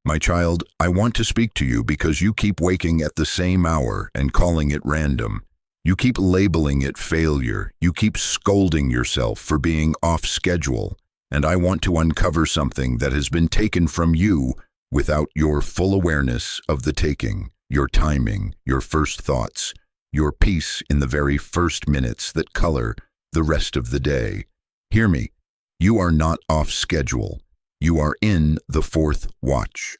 My child, I want to speak to you because you keep waking at the same hour and calling it random. You keep labeling it failure. You keep scolding yourself for being off schedule. And I want to uncover something that has been taken from you without your full awareness of the taking, your timing, your first thoughts, your peace in the very first minutes that color the rest of the day. Hear me. You are not off schedule. You are in the fourth watch.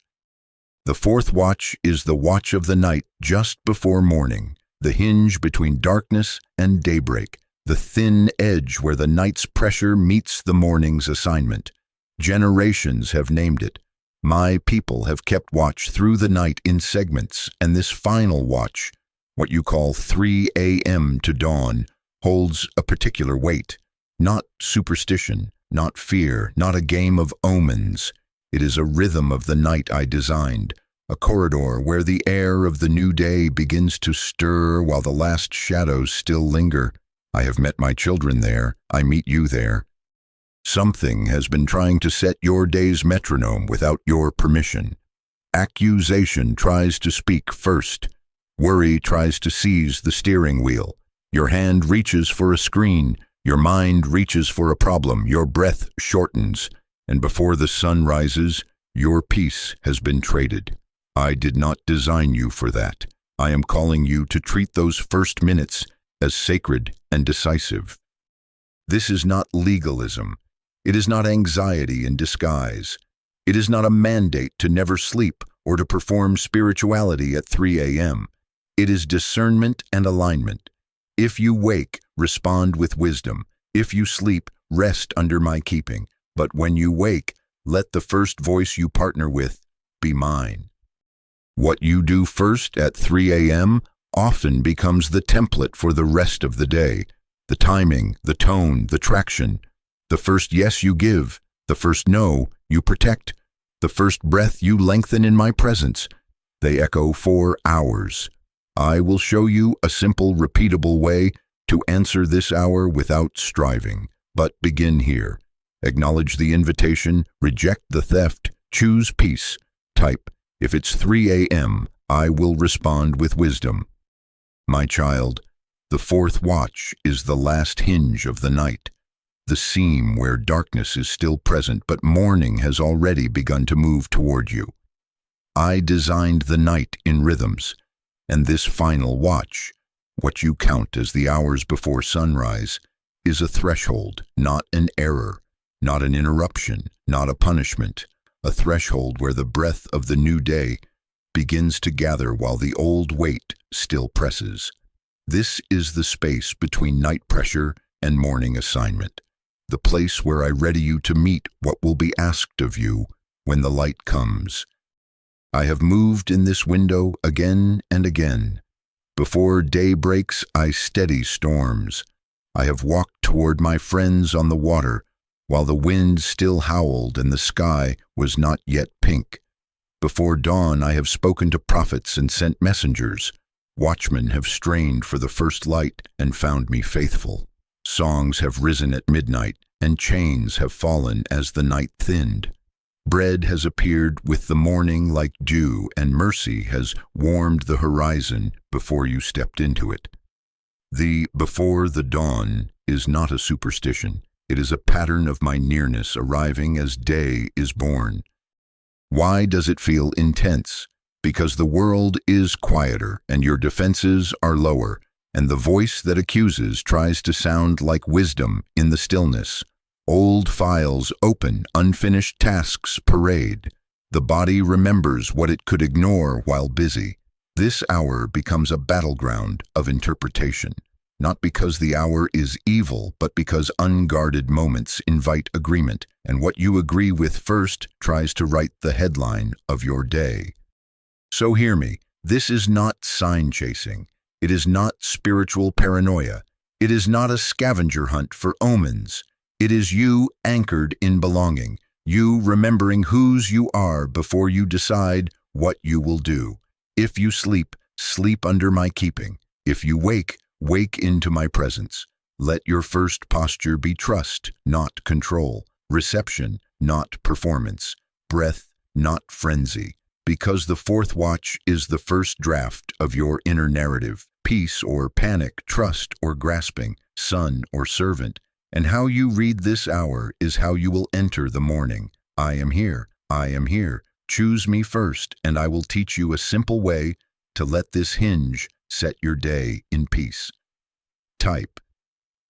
The fourth watch is the watch of the night just before morning, the hinge between darkness and daybreak, the thin edge where the night's pressure meets the morning's assignment. Generations have named it. My people have kept watch through the night in segments, and this final watch, what you call 3 a.m. to dawn, holds a particular weight. Not superstition, not fear, not a game of omens. It is a rhythm of the night I designed, a corridor where the air of the new day begins to stir while the last shadows still linger. I have met my children there. I meet you there. Something has been trying to set your day's metronome without your permission. Accusation tries to speak first. Worry tries to seize the steering wheel. Your hand reaches for a screen. Your mind reaches for a problem. Your breath shortens. And before the sun rises, your peace has been traded. I did not design you for that. I am calling you to treat those first minutes as sacred and decisive. This is not legalism. It is not anxiety in disguise. It is not a mandate to never sleep or to perform spirituality at 3 a.m. It is discernment and alignment. If you wake, respond with wisdom. If you sleep, rest under my keeping. But when you wake, let the first voice you partner with be mine. What you do first at 3 a.m. often becomes the template for the rest of the day. The timing, the tone, the traction. The first yes you give, the first no you protect, the first breath you lengthen in my presence. They echo for hours. I will show you a simple, repeatable way to answer this hour without striving. But begin here. Acknowledge the invitation, reject the theft, choose peace. Type, if it's 3 a.m., I will respond with wisdom. My child, the fourth watch is the last hinge of the night. The seam where darkness is still present, but morning has already begun to move toward you. I designed the night in rhythms, and this final watch, what you count as the hours before sunrise, is a threshold, not an error, not an interruption, not a punishment, a threshold where the breath of the new day begins to gather while the old weight still presses. This is the space between night pressure and morning assignment. The place where I ready you to meet what will be asked of you when the light comes. I have moved in this window again and again. Before day breaks, I steady storms. I have walked toward my friends on the water while the wind still howled and the sky was not yet pink. Before dawn, I have spoken to prophets and sent messengers. Watchmen have strained for the first light and found me faithful. Songs have risen at midnight, and chains have fallen as the night thinned. Bread has appeared with the morning like dew, and mercy has warmed the horizon before you stepped into it. The before the dawn is not a superstition. It is a pattern of my nearness arriving as day is born. Why does it feel intense? Because the world is quieter, and your defenses are lower, and the voice that accuses tries to sound like wisdom in the stillness. Old files open, unfinished tasks parade. The body remembers what it could ignore while busy. This hour becomes a battleground of interpretation, not because the hour is evil, but because unguarded moments invite agreement, and what you agree with first tries to write the headline of your day. So hear me, this is not sign chasing. It is not spiritual paranoia. It is not a scavenger hunt for omens. It is you anchored in belonging, you remembering whose you are before you decide what you will do. If you sleep, sleep under my keeping. If you wake, wake into my presence. Let your first posture be trust, not control. Reception, not performance. Breath, not frenzy. Because the fourth watch is the first draft of your inner narrative, peace or panic, trust or grasping, son or servant. And how you read this hour is how you will enter the morning. I am here. I am here. Choose me first, and I will teach you a simple way to let this hinge set your day in peace. Type.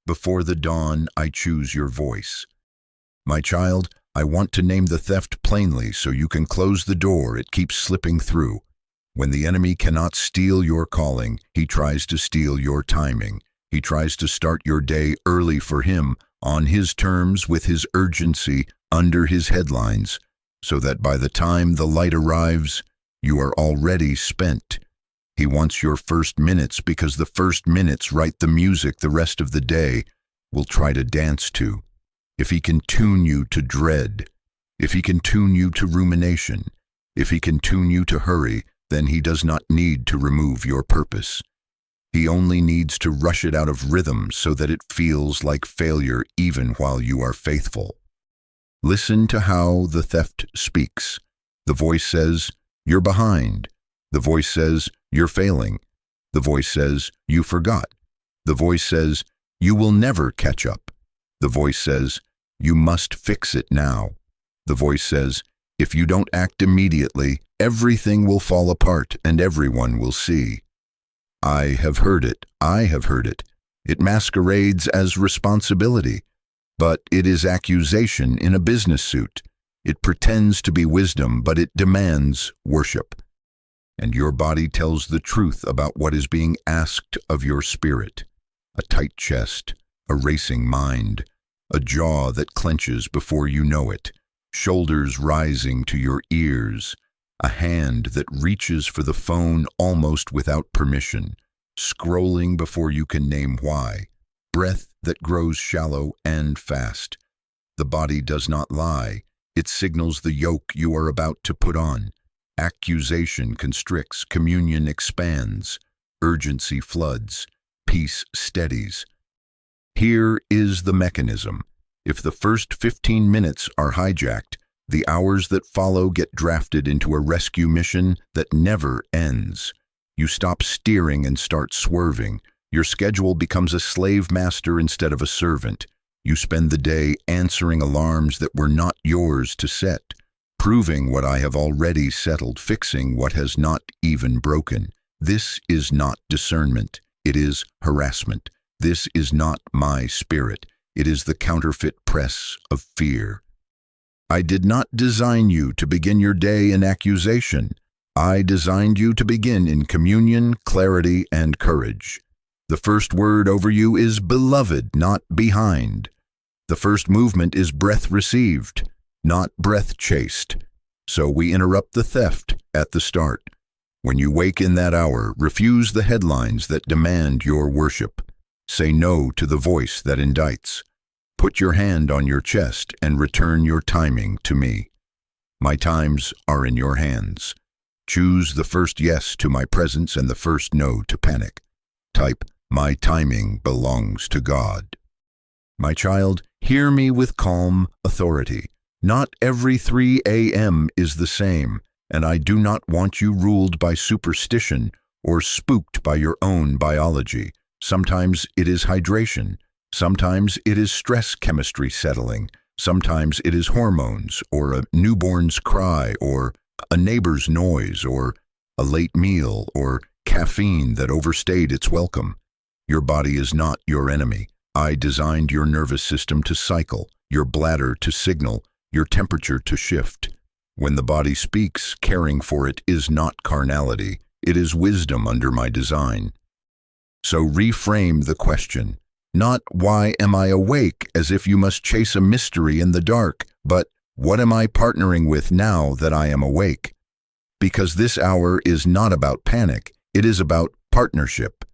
Before the dawn, I choose your voice. My child, I want to name the theft plainly so you can close the door it keeps slipping through. When the enemy cannot steal your calling, he tries to steal your timing. He tries to start your day early for him, on his terms, with his urgency, under his headlines, so that by the time the light arrives, you are already spent. He wants your first minutes because the first minutes write the music the rest of the day will try to dance to. If he can tune you to dread, if he can tune you to rumination, if he can tune you to hurry, then he does not need to remove your purpose. He only needs to rush it out of rhythm so that it feels like failure even while you are faithful. Listen to how the theft speaks. The voice says, "You're behind." The voice says, "You're failing." The voice says, "You forgot." The voice says, "You will never catch up." The voice says, "You must fix it now." The voice says, "If you don't act immediately, everything will fall apart and everyone will see." I have heard it. I have heard it. It masquerades as responsibility, but it is accusation in a business suit. It pretends to be wisdom, but it demands worship. And your body tells the truth about what is being asked of your spirit. A tight chest, a racing mind, a jaw that clenches before you know it, shoulders rising to your ears, a hand that reaches for the phone almost without permission, scrolling before you can name why, breath that grows shallow and fast. The body does not lie. It signals the yoke you are about to put on. Accusation constricts, communion expands, urgency floods, peace steadies. Here is the mechanism. If the first 15 minutes are hijacked, the hours that follow get drafted into a rescue mission that never ends. You stop steering and start swerving. Your schedule becomes a slave master instead of a servant. You spend the day answering alarms that were not yours to set, proving what I have already settled, fixing what has not even broken. This is not discernment. It is harassment. This is not my spirit. It is the counterfeit press of fear. I did not design you to begin your day in accusation. I designed you to begin in communion, clarity, and courage. The first word over you is beloved, not behind. The first movement is breath received, not breath chased. So we interrupt the theft at the start. When you wake in that hour, refuse the headlines that demand your worship. Say no to the voice that indicts. Put your hand on your chest and return your timing to me. My times are in your hands. Choose the first yes to my presence and the first no to panic. Type, my timing belongs to God. My child, hear me with calm authority. Not every 3 a.m. is the same, and I do not want you ruled by superstition or spooked by your own biology. Sometimes it is hydration. Sometimes it is stress chemistry settling. Sometimes it is hormones, or a newborn's cry, or a neighbor's noise, or a late meal, or caffeine that overstayed its welcome. Your body is not your enemy. I designed your nervous system to cycle, your bladder to signal, your temperature to shift. When the body speaks, caring for it is not carnality. It is wisdom under my design. So reframe the question. Not why am I awake, as if you must chase a mystery in the dark, but what am I partnering with now that I am awake? Because this hour is not about panic, it is about partnership.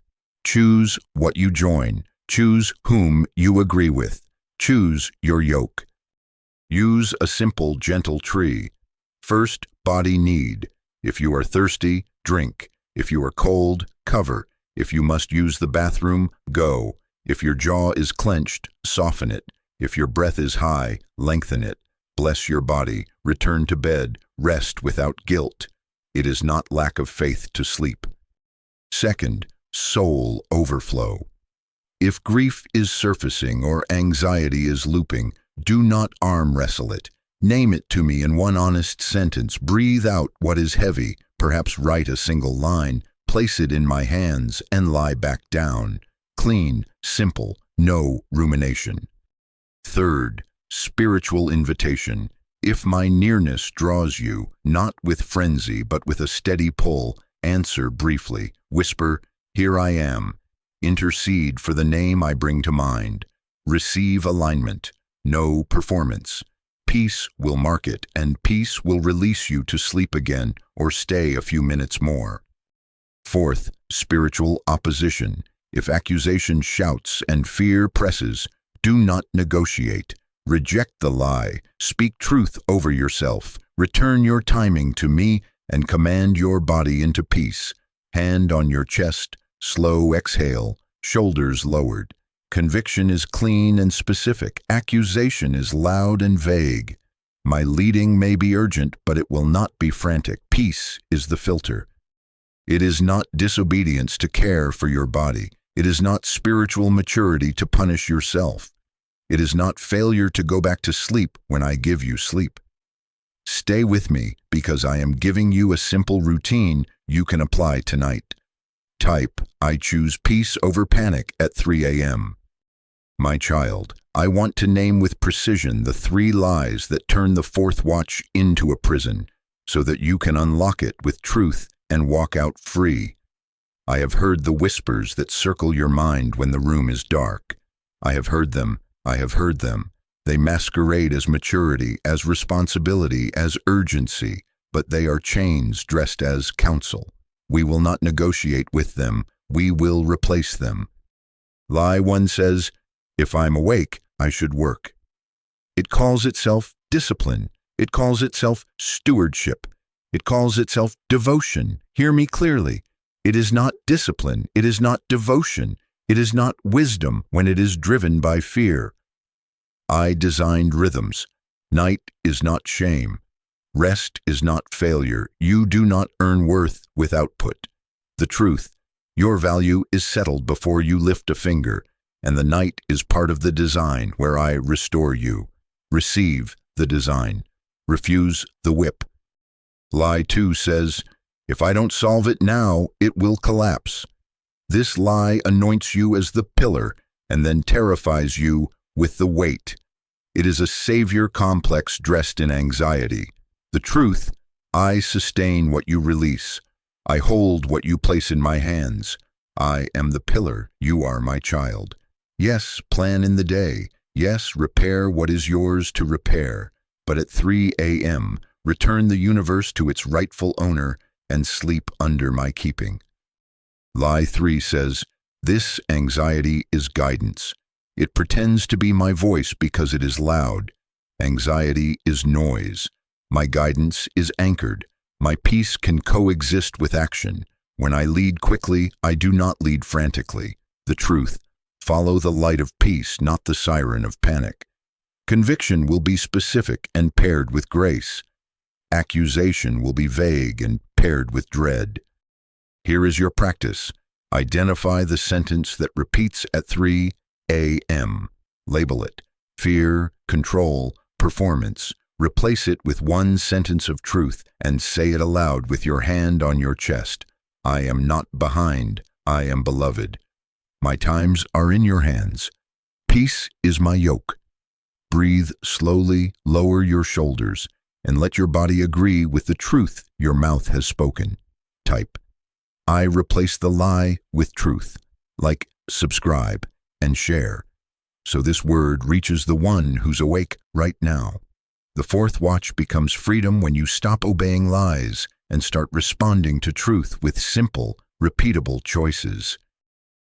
Choose what you join. Choose whom you agree with. Choose your yoke. Use a simple, gentle tree. First, body need. If you are thirsty, drink. If you are cold, cover. If you must use the bathroom, go. If your jaw is clenched, soften it. If your breath is high, lengthen it. bless your body, return to bed, rest without guilt. It is not lack of faith to sleep. Second, soul overflow. If grief is surfacing or anxiety is looping, do not arm wrestle it. Name it to me in one honest sentence. Breathe out what is heavy, perhaps write a single line, place it in my hands, and lie back down. Clean, simple, no rumination. Third, spiritual invitation. If my nearness draws you, not with frenzy but with a steady pull, answer briefly. Whisper, "Here I am." Intercede for the name I bring to mind. Receive alignment, no performance. Peace will mark it, and peace will release you to sleep again or stay a few minutes more. Fourth, spiritual opposition. If accusation shouts and fear presses, do not negotiate. Reject the lie. Speak truth over yourself. Return your timing to me and command your body into peace. Hand on your chest, slow exhale, shoulders lowered. Conviction is clean and specific. Accusation is loud and vague. My leading may be urgent, but it will not be frantic. Peace is the filter. It is not disobedience to care for your body. It is not spiritual maturity to punish yourself. It is not failure to go back to sleep when I give you sleep. Stay with me because I am giving you a simple routine you can apply tonight. Type, "I choose peace over panic" at 3 a.m. My child, I want to name with precision the 3 lies that turn the fourth watch into a prison, so that you can unlock it with truth and walk out free. I have heard the whispers that circle your mind when the room is dark. I have heard them. I have heard them. They masquerade as maturity, as responsibility, as urgency, but they are chains dressed as counsel. We will not negotiate with them. We will replace them. Lie 1 says, "If I'm awake, I should work." It calls itself discipline. It calls itself stewardship. It calls itself devotion. Hear me clearly. It is not discipline. It is not devotion. It is not wisdom when it is driven by fear. I designed rhythms. Night is not shame. Rest is not failure. You do not earn worth with output. The truth, your value is settled before you lift a finger, and the night is part of the design where I restore you. Receive the design. Refuse the whip. Lie 2 says, "If I don't solve it now, it will collapse." This lie anoints you as the pillar and then terrifies you with the weight. It is a savior complex dressed in anxiety. The truth, I sustain what you release. I hold what you place in my hands. I am the pillar. You are my child. Yes, plan in the day. Yes, repair what is yours to repair. But at 3 a.m., return the universe to its rightful owner and sleep under my keeping. Lie 3 says, "This anxiety is guidance. It pretends to be my voice because it is loud. Anxiety is noise. My guidance is anchored. My peace can coexist with action. When I lead quickly, I do not lead frantically. The truth, follow the light of peace, not the siren of panic. Conviction will be specific and paired with grace. Accusation will be vague and paired with dread. Here is your practice. Identify the sentence that repeats at 3 a.m. Label it. Fear, control, performance. Replace it with one sentence of truth and say it aloud with your hand on your chest. I am not behind. I am beloved. My times are in your hands. Peace is my yoke. Breathe slowly, lower your shoulders, and let your body agree with the truth your mouth has spoken. Type, I replace the lie with truth. Like, subscribe, and share, so this word reaches the one who's awake right now. The fourth watch becomes freedom when you stop obeying lies and start responding to truth with simple, repeatable choices.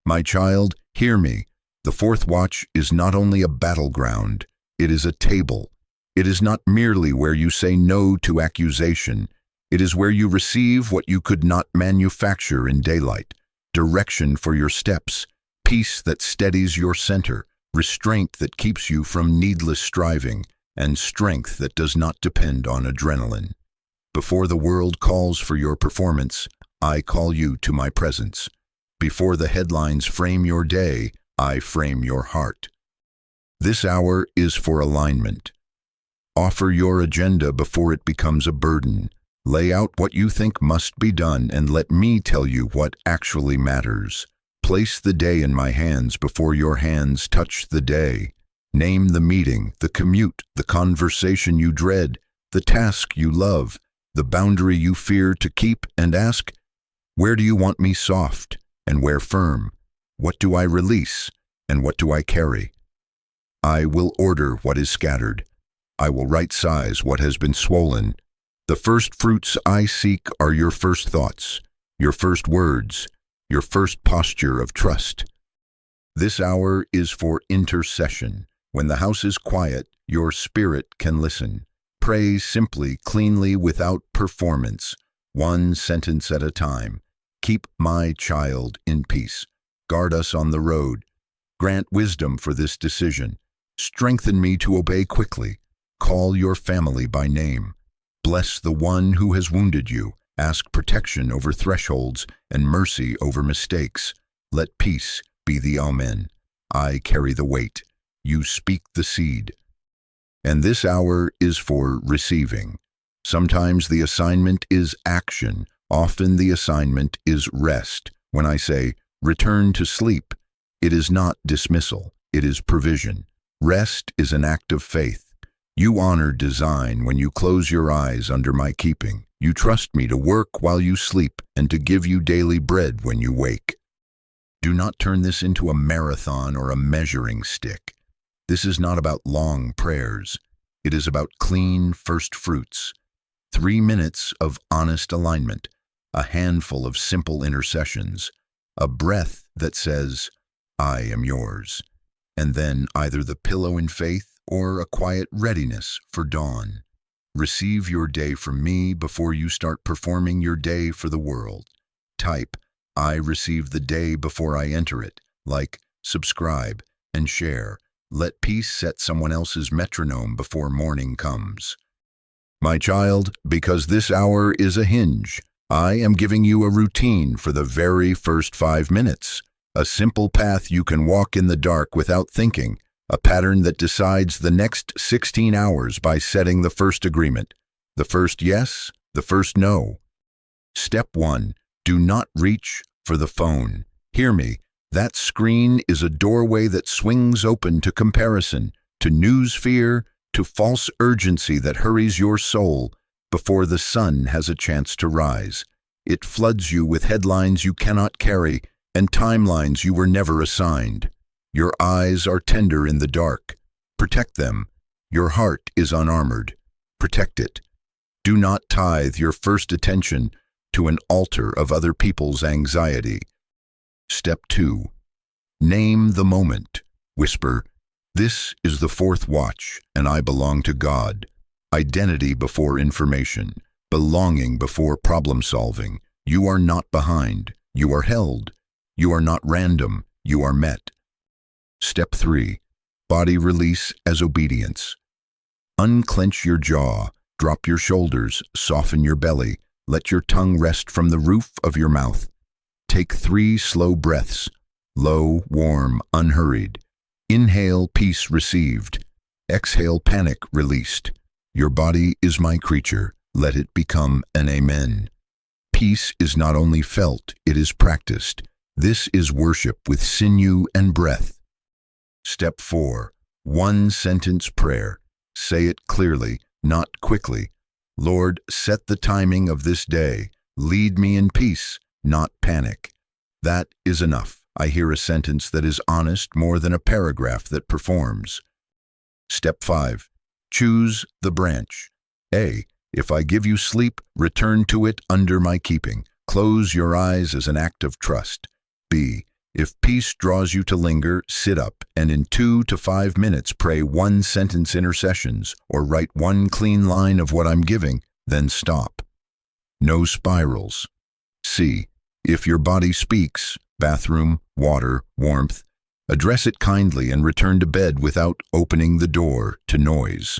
My child, hear me. The fourth watch is not only a battleground, it is a table. It is not merely where you say no to accusation. It is where you receive what you could not manufacture in daylight, direction for your steps, peace that steadies your center, restraint that keeps you from needless striving, and strength that does not depend on adrenaline. Before the world calls for your performance, I call you to my presence. Before the headlines frame your day, I frame your heart. This hour is for alignment. Offer your agenda before it becomes a burden. Lay out what you think must be done and let me tell you what actually matters. Place the day in my hands before your hands touch the day. Name the meeting, the commute, the conversation you dread, the task you love, the boundary you fear to keep, and ask, where do you want me soft and where firm? What do I release and what do I carry? I will order what is scattered. I will right-size what has been swollen. The first fruits I seek are your first thoughts, your first words, your first posture of trust. This hour is for intercession. When the house is quiet, your spirit can listen. Pray simply, cleanly, without performance, one sentence at a time. Keep my child in peace. Guard us on the road. Grant wisdom for this decision. Strengthen me to obey quickly. Call your family by name. Bless the one who has wounded you. Ask protection over thresholds and mercy over mistakes. Let peace be the amen. I carry the weight. You speak the seed. And this hour is for receiving. Sometimes the assignment is action. Often the assignment is rest. When I say, return to sleep, it is not dismissal. It is provision. Rest is an act of faith. You honor design when you close your eyes under my keeping. You trust me to work while you sleep and to give you daily bread when you wake. Do not turn this into a marathon or a measuring stick. This is not about long prayers. It is about clean first fruits. 3 minutes of honest alignment, a handful of simple intercessions, a breath that says, I am yours, and then either the pillow in faith or a quiet readiness for dawn. Receive your day from me before you start performing your day for the world. Type, I receive the day before I enter it. Like, subscribe, and share. Let peace set someone else's metronome before morning comes. My child, because this hour is a hinge, I am giving you a routine for the very first 5 minutes. A simple path you can walk in the dark without thinking. A pattern that decides the next 16 hours by setting the first agreement. The first yes, the first no. Step 1. Do not reach for the phone. Hear me. That screen is a doorway that swings open to comparison, to news fear, to false urgency that hurries your soul before the sun has a chance to rise. It floods you with headlines you cannot carry and timelines you were never assigned. Your eyes are tender in the dark. Protect them. Your heart is unarmored. Protect it. Do not tithe your first attention to an altar of other people's anxiety. Step 2. Name the moment. Whisper, this is the fourth watch, and I belong to God. Identity before information. Belonging before problem solving. You are not behind. You are held. You are not random. You are met. Step 3. Body release as obedience. Unclench your jaw, drop your shoulders, soften your belly, let your tongue rest from the roof of your mouth. Take 3 slow breaths, low, warm, unhurried. Inhale, peace received. Exhale, panic released. Your body is my creature, let it become an amen. Peace is not only felt, it is practiced. This is worship with sinew and breath. Step 4. 1-sentence prayer. Say it clearly, not quickly. Lord, set the timing of this day. Lead me in peace, not panic. That is enough. I hear a sentence that is honest more than a paragraph that performs. Step 5. Choose the branch. A. If I give you sleep, return to it under my keeping. Close your eyes as an act of trust. B. If peace draws you to linger, sit up and in 2 to 5 minutes pray 1-sentence intercessions or write 1 clean line of what I'm giving, then stop. No spirals. C. If your body speaks, bathroom, water, warmth, address it kindly and return to bed without opening the door to noise.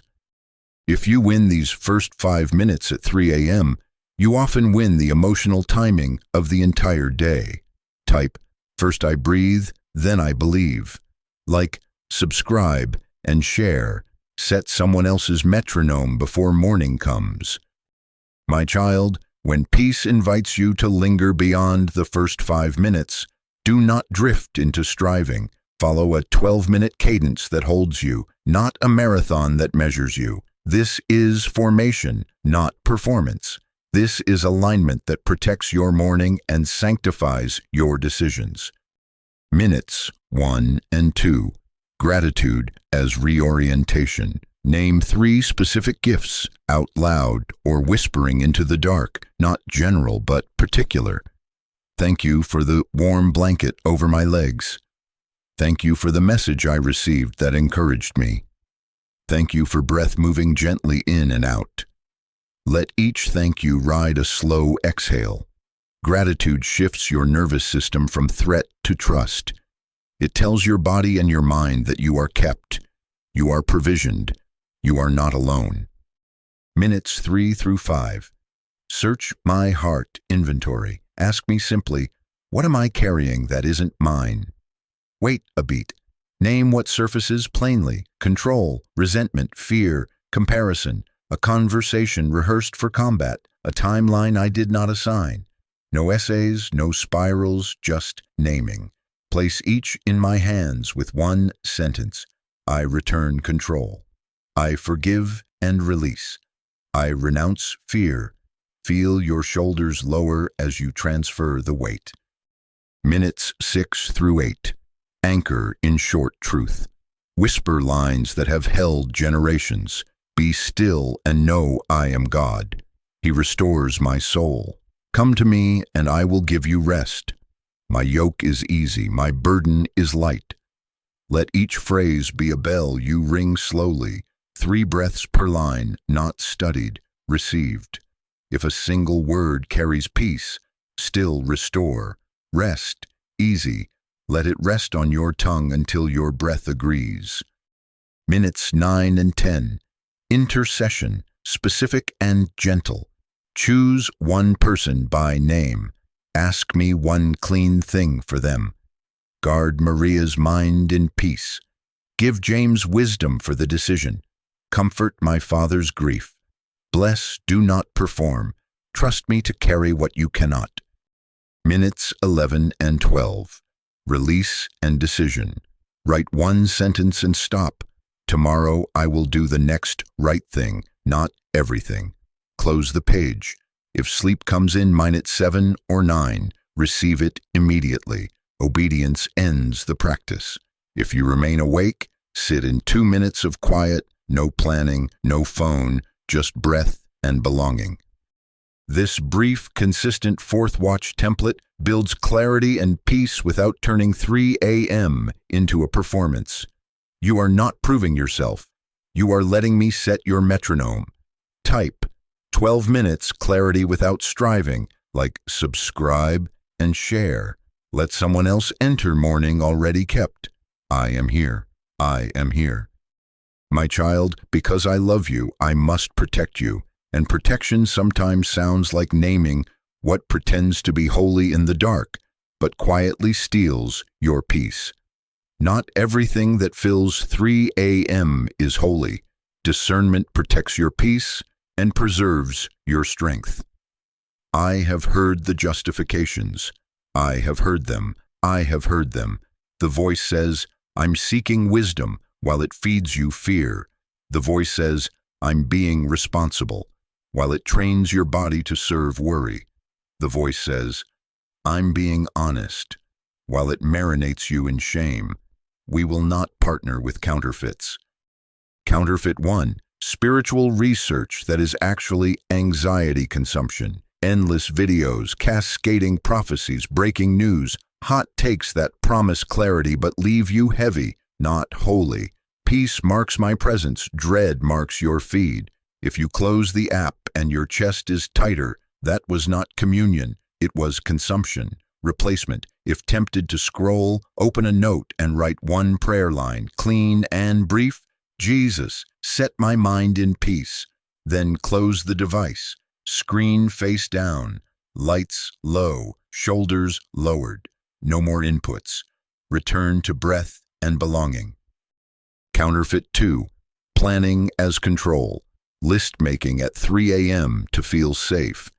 If you win these first 5 minutes at 3 a.m., you often win the emotional timing of the entire day. Type, "First I breathe, then I believe." Like, subscribe, and share. Set someone else's metronome before morning comes. My child, when peace invites you to linger beyond the first 5 minutes, do not drift into striving. Follow a 12-minute cadence that holds you, not a marathon that measures you. This is formation, not performance. This is alignment that protects your morning and sanctifies your decisions. Minutes 1 and 2. Gratitude as reorientation. Name 3 specific gifts, out loud or whispering into the dark, not general but particular. Thank you for the warm blanket over my legs. Thank you for the message I received that encouraged me. Thank you for breath moving gently in and out. Let each thank you ride a slow exhale. Gratitude shifts your nervous system from threat to trust. It tells your body and your mind that you are kept, you are provisioned, you are not alone. Minutes 3 through 5. Search my heart inventory. Ask me simply, what am I carrying that isn't mine? Wait a beat. Name what surfaces plainly: control, resentment, fear, comparison, a conversation rehearsed for combat, a timeline I did not assign. No essays, no spirals, just naming. Place each in my hands with one sentence. I return control. I forgive and release. I renounce fear. Feel your shoulders lower as you transfer the weight. Minutes 6 through 8. Anchor in short truth. Whisper lines that have held generations. Be still and know I am God. He restores my soul. Come to me and I will give you rest. My yoke is easy, my burden is light. Let each phrase be a bell you ring slowly, 3 breaths per line, not studied, received. If a single word carries peace, still restore. Rest, easy, let it rest on your tongue until your breath agrees. Minutes 9 and 10. Intercession, specific and gentle. Choose one person by name. Ask me one clean thing for them. Guard Maria's mind in peace. Give James wisdom for the decision. Comfort my father's grief. Bless, do not perform. Trust me to carry what you cannot. Minutes 11 and 12. Release and decision. Write one sentence and stop. Tomorrow I will do the next right thing, not everything. Close the page. If sleep comes in minute 7 or 9, receive it immediately. Obedience ends the practice. If you remain awake, sit in 2 minutes of quiet, no planning, no phone, just breath and belonging. This brief, consistent 4th watch template builds clarity and peace without turning 3 a.m. into a performance. You are not proving yourself. You are letting me set your metronome. Type 12 minutes clarity without striving, like subscribe and share. Let someone else enter morning already kept. I am here. I am here. My child, because I love you, I must protect you. And protection sometimes sounds like naming what pretends to be holy in the dark, but quietly steals your peace. Not everything that fills 3 a.m. is holy. Discernment protects your peace and preserves your strength. I have heard the justifications. I have heard them. I have heard them. The voice says, I'm seeking wisdom while it feeds you fear. The voice says, I'm being responsible while it trains your body to serve worry. The voice says, I'm being honest while it marinates you in shame. We will not partner with counterfeits. Counterfeit 1. Spiritual research that is actually anxiety consumption. Endless videos, cascading prophecies, breaking news, hot takes that promise clarity but leave you heavy, not holy. Peace marks my presence, dread marks your feed. If you close the app and your chest is tighter, that was not communion, it was consumption. Replacement. If tempted to scroll, open a note and write one prayer line, clean and brief. Jesus, set my mind in peace. Then close the device. Screen face down. Lights low. Shoulders lowered. No more inputs. Return to breath and belonging. Counterfeit 2. Planning as control. List making at 3 a.m. to feel safe.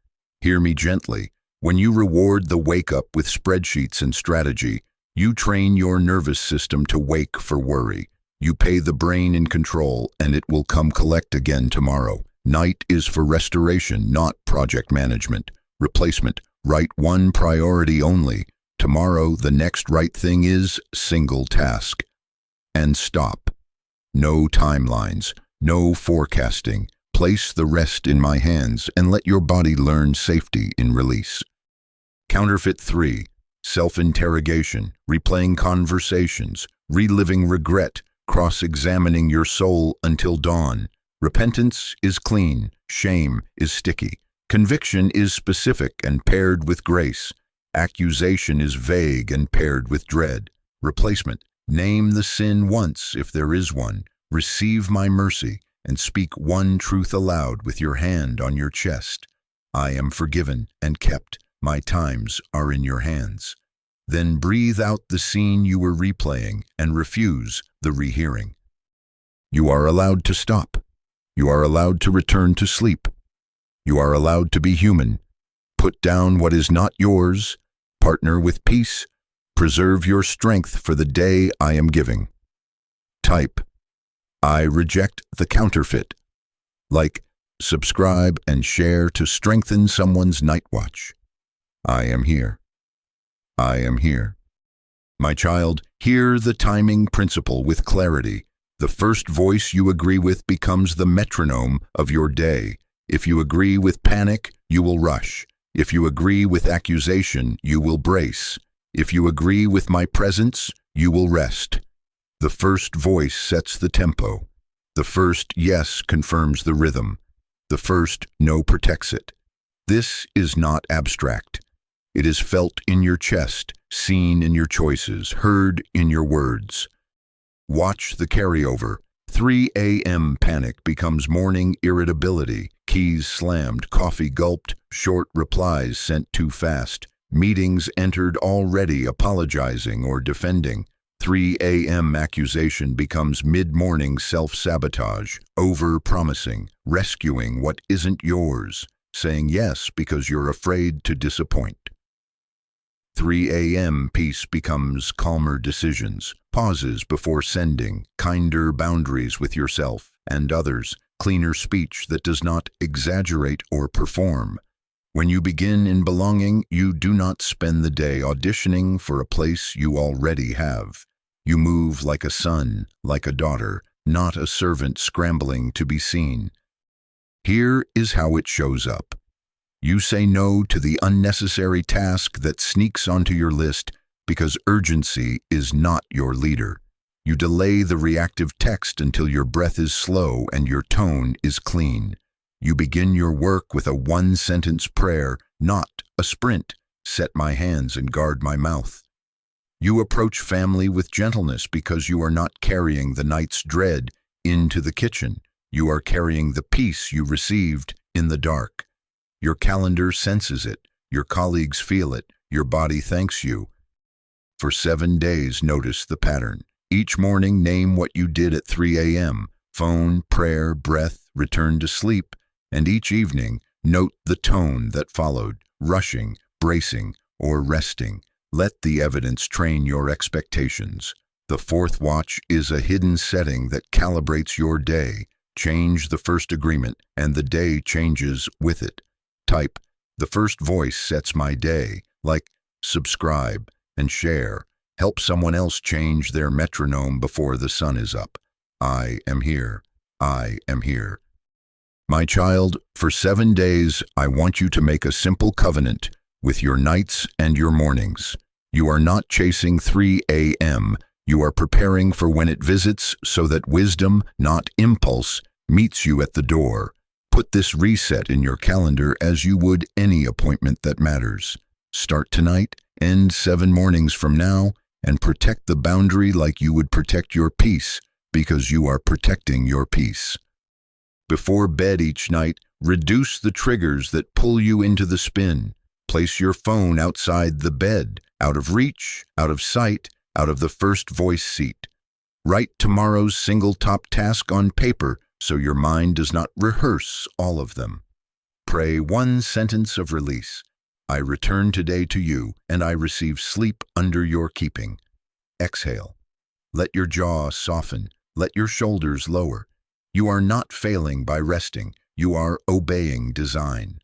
Hear me gently. When you reward the wake-up with spreadsheets and strategy, you train your nervous system to wake for worry. You pay the brain in control, and it will come collect again tomorrow. Night is for restoration, not project management. Replacement. Right one priority only. Tomorrow, the next right thing is single task. And stop. No timelines. No forecasting. Place the rest in my hands and let your body learn safety in release. Counterfeit 3. Self-interrogation, replaying conversations, reliving regret, cross-examining your soul until dawn. Repentance is clean, shame is sticky. Conviction is specific and paired with grace. Accusation is vague and paired with dread. Replacement. Name the sin once if there is one. Receive my mercy and speak one truth aloud with your hand on your chest. I am forgiven and kept. My times are in your hands. Then breathe out the scene you were replaying and refuse the rehearing. You are allowed to stop. You are allowed to return to sleep. You are allowed to be human. Put down what is not yours. Partner with peace. Preserve your strength for the day I am giving. Type. I reject the counterfeit. Like, subscribe, and share to strengthen someone's night watch. I am here. I am here. My child, hear the timing principle with clarity. The first voice you agree with becomes the metronome of your day. If you agree with panic, you will rush. If you agree with accusation, you will brace. If you agree with my presence, you will rest. The first voice sets the tempo. The first yes confirms the rhythm. The first no protects it. This is not abstract. It is felt in your chest, seen in your choices, heard in your words. Watch the carryover. 3 a.m. panic becomes morning irritability. Keys slammed, coffee gulped, short replies sent too fast. Meetings entered already apologizing or defending. 3 a.m. accusation becomes mid-morning self-sabotage, over-promising, rescuing what isn't yours, saying yes because you're afraid to disappoint. 3 a.m. peace becomes calmer decisions, pauses before sending, kinder boundaries with yourself and others, cleaner speech that does not exaggerate or perform. When you begin in belonging, you do not spend the day auditioning for a place you already have. You move like a son, like a daughter, not a servant scrambling to be seen. Here is how it shows up. You say no to the unnecessary task that sneaks onto your list because urgency is not your leader. You delay the reactive text until your breath is slow and your tone is clean. You begin your work with a one-sentence prayer, not a sprint. Set my hands and guard my mouth. You approach family with gentleness because you are not carrying the night's dread into the kitchen. You are carrying the peace you received in the dark. Your calendar senses it. Your colleagues feel it. Your body thanks you. For 7 days, notice the pattern. Each morning, name what you did at 3 a.m. Phone, prayer, breath, return to sleep. And each evening, note the tone that followed, rushing, bracing, or resting. Let the evidence train your expectations. The fourth watch is a hidden setting that calibrates your day. Change the first agreement, and the day changes with it. Type, the first voice sets my day, like subscribe and share. Help someone else change their metronome before the sun is up. I am here. I am here. My child, for 7 days, I want you to make a simple covenant with your nights and your mornings. You are not chasing 3 a.m. You are preparing for when it visits so that wisdom, not impulse, meets you at the door. Put this reset in your calendar as you would any appointment that matters. Start tonight, end 7 mornings from now, and protect the boundary like you would protect your peace, because you are protecting your peace. Before bed each night, reduce the triggers that pull you into the spin. Place your phone outside the bed, out of reach, out of sight, out of the first voice seat. Write tomorrow's single top task on paper so your mind does not rehearse all of them. Pray one sentence of release. I return today to you, and I receive sleep under your keeping. Exhale. Let your jaw soften. Let your shoulders lower. You are not failing by resting. You are obeying design.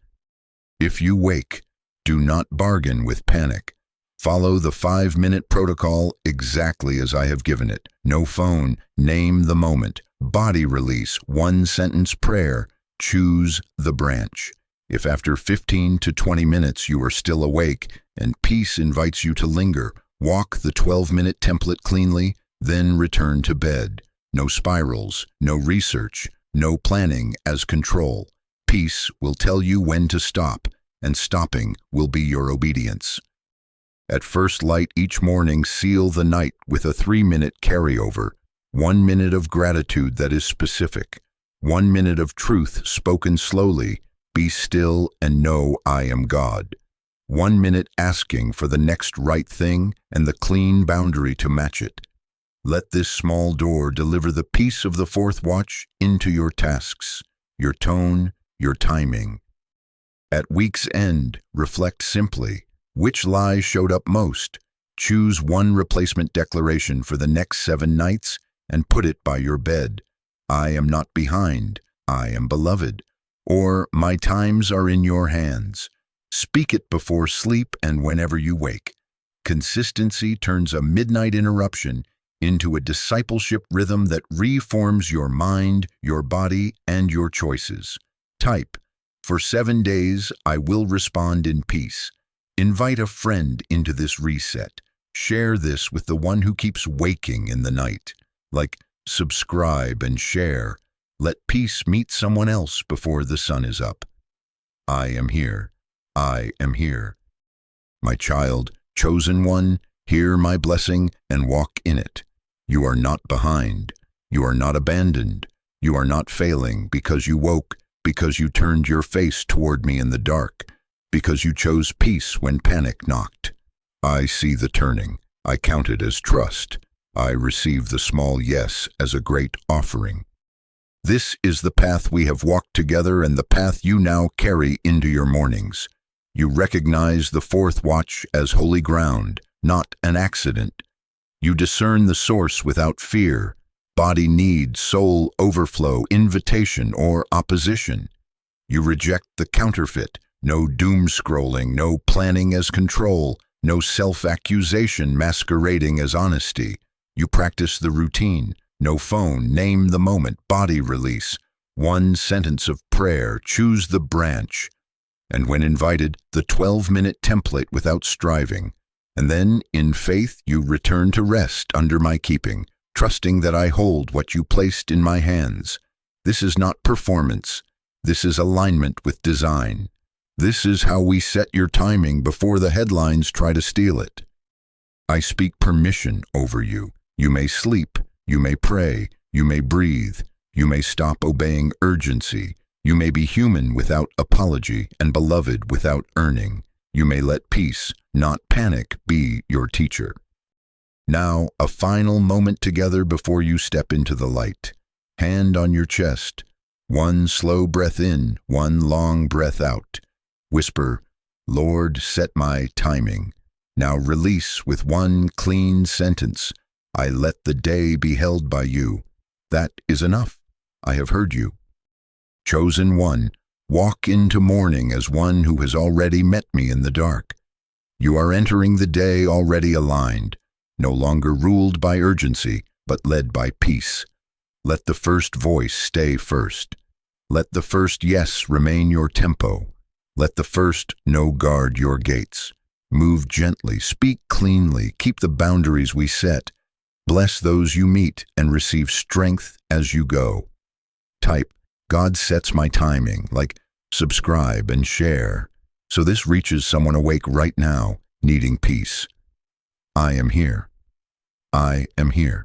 If you wake, do not bargain with panic. Follow the 5-minute protocol exactly as I have given it. No phone, name the moment, body release, 1-sentence prayer, choose the branch. If after 15 to 20 minutes you are still awake and peace invites you to linger, walk the 12-minute template cleanly, then return to bed. No spirals, no research, no planning as control. Peace will tell you when to stop, and stopping will be your obedience. At first light each morning, seal the night with a 3-minute carryover, 1 minute of gratitude that is specific, 1 minute of truth spoken slowly, be still and know I am God. 1 minute asking for the next right thing and the clean boundary to match it. Let this small door deliver the peace of the fourth watch into your tasks, your tone, your timing. At week's end, reflect simply. Which lie showed up most? Choose one replacement declaration for the next 7 nights and put it by your bed. I am not behind. I am beloved. Or, my times are in your hands. Speak it before sleep and whenever you wake. Consistency turns a midnight interruption into a discipleship rhythm that reforms your mind, your body, and your choices. Type, for 7 days, I will respond in peace. Invite a friend into this reset. Share this with the one who keeps waking in the night. Like, subscribe and share. Let peace meet someone else before the sun is up. I am here. I am here. My child, chosen one, hear my blessing and walk in it. You are not behind. You are not abandoned. You are not failing because you woke, because you turned your face toward me in the dark, because you chose peace when panic knocked. I see the turning. I count it as trust. I receive the small yes as a great offering. This is the path we have walked together and the path you now carry into your mornings. You recognize the fourth watch as holy ground, not an accident. You discern the source without fear, body need, soul overflow, invitation, or opposition. You reject the counterfeit, no doomscrolling, no planning as control, no self-accusation masquerading as honesty. You practice the routine, no phone, name the moment, body release, 1 sentence of prayer, choose the branch, and when invited, the 12-minute template without striving. And then, in faith, you return to rest under my keeping, trusting that I hold what you placed in my hands. This is not performance. This is alignment with design. This is how we set your timing before the headlines try to steal it. I speak permission over you. You may sleep. You may pray. You may breathe. You may stop obeying urgency. You may be human without apology and beloved without earning. You may let peace, not panic, be your teacher. Now, a final moment together before you step into the light. Hand on your chest. 1 slow breath in, 1 long breath out. Whisper, Lord, set my timing. Now release with 1 clean sentence. I let the day be held by you. That is enough. I have heard you. Chosen one, walk into morning as one who has already met me in the dark. You are entering the day already aligned, no longer ruled by urgency, but led by peace. Let the first voice stay first. Let the first yes remain your tempo. Let the first no guard your gates. Move gently, speak cleanly, keep the boundaries we set. Bless those you meet and receive strength as you go. Type, God sets my timing, like subscribe and share, so this reaches someone awake right now, needing peace. I am here. I am here.